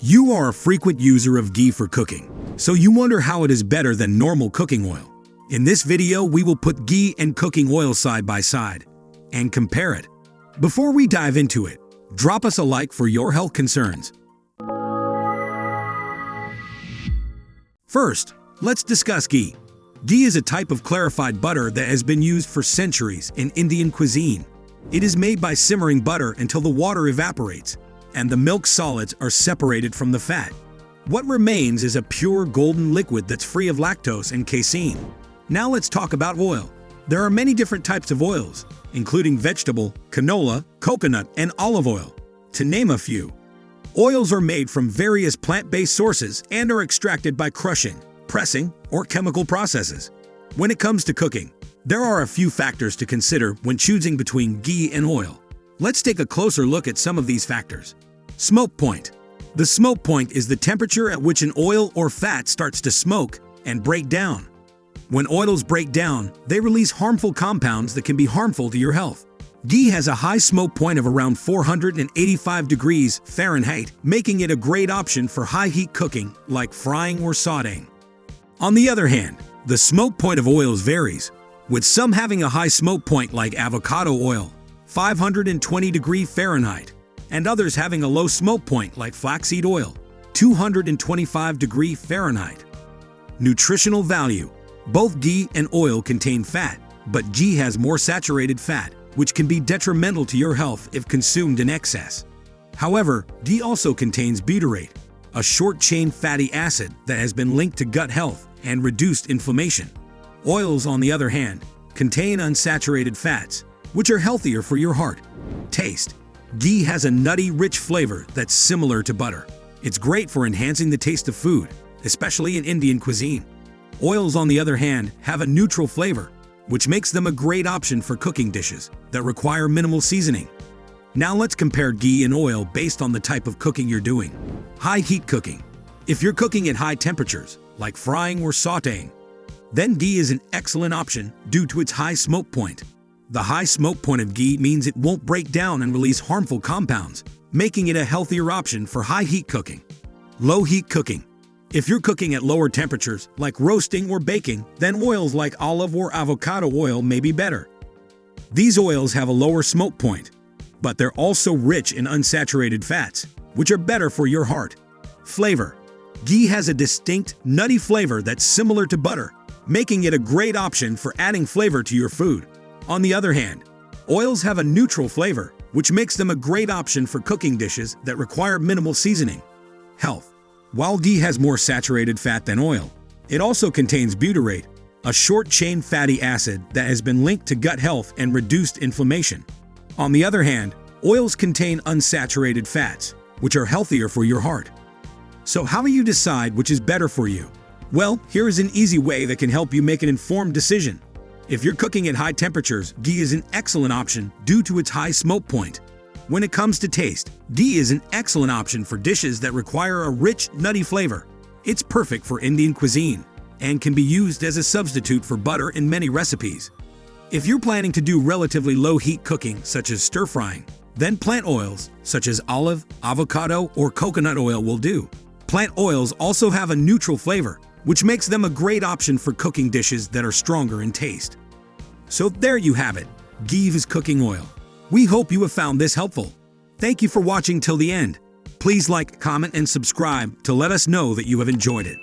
You are a frequent user of ghee for cooking, so you wonder how it is better than normal cooking oil. In this video, we will put ghee and cooking oil side by side and compare it. Before we dive into it, drop us a like for your health concerns. First, let's discuss ghee. Ghee is a type of clarified butter that has been used for centuries in Indian cuisine. It is made by simmering butter until the water evaporates and the milk solids are separated from the fat. What remains is a pure golden liquid that's free of lactose and casein. Now let's talk about oil. There are many different types of oils, including vegetable, canola, coconut, and olive oil, to name a few. Oils are made from various plant-based sources and are extracted by crushing, pressing, or chemical processes. When it comes to cooking, there are a few factors to consider when choosing between ghee and oil. Let's take a closer look at some of these factors. Smoke point. The smoke point is the temperature at which an oil or fat starts to smoke and break down. When oils break down, they release harmful compounds that can be harmful to your health. Ghee has a high smoke point of around 485 degrees Fahrenheit, making it a great option for high-heat cooking like frying or sautéing. On the other hand, the smoke point of oils varies, with some having a high smoke point like avocado oil, 520 degrees Fahrenheit, and others having a low smoke point like flaxseed oil, 225 degrees Fahrenheit. Nutritional value. Both ghee and oil contain fat, but ghee has more saturated fat, which can be detrimental to your health if consumed in excess. However, ghee also contains butyrate, a short-chain fatty acid that has been linked to gut health and reduced inflammation. Oils, on the other hand, contain unsaturated fats, which are healthier for your heart. Taste. Ghee has a nutty, rich flavor that's similar to butter. It's great for enhancing the taste of food, especially in Indian cuisine. Oils, on the other hand, have a neutral flavor, which makes them a great option for cooking dishes that require minimal seasoning. Now let's compare ghee and oil based on the type of cooking you're doing. High heat cooking. If you're cooking at high temperatures, like frying or sautéing, then ghee is an excellent option due to its high smoke point. The high smoke point of ghee means it won't break down and release harmful compounds, making it a healthier option for high heat cooking. Low heat cooking. If you're cooking at lower temperatures, like roasting or baking, then oils like olive or avocado oil may be better. These oils have a lower smoke point, but they're also rich in unsaturated fats, which are better for your heart. Flavor. Ghee has a distinct, nutty flavor that's similar to butter, making it a great option for adding flavor to your food. On the other hand, oils have a neutral flavor, which makes them a great option for cooking dishes that require minimal seasoning. Health. While ghee has more saturated fat than oil, it also contains butyrate, a short-chain fatty acid that has been linked to gut health and reduced inflammation. On the other hand, oils contain unsaturated fats, which are healthier for your heart. So how do you decide which is better for you? Well, here is an easy way that can help you make an informed decision. If you're cooking at high temperatures, ghee is an excellent option due to its high smoke point. When it comes to taste, ghee is an excellent option for dishes that require a rich, nutty flavor. It's perfect for Indian cuisine and can be used as a substitute for butter in many recipes. If you're planning to do relatively low-heat cooking, such as stir-frying, then plant oils, such as olive, avocado, or coconut oil will do. Plant oils also have a neutral flavor, which makes them a great option for cooking dishes that are stronger in taste. So there you have it, ghee is cooking oil. We hope you have found this helpful. Thank you for watching till the end. Please like, comment, and subscribe to let us know that you have enjoyed it.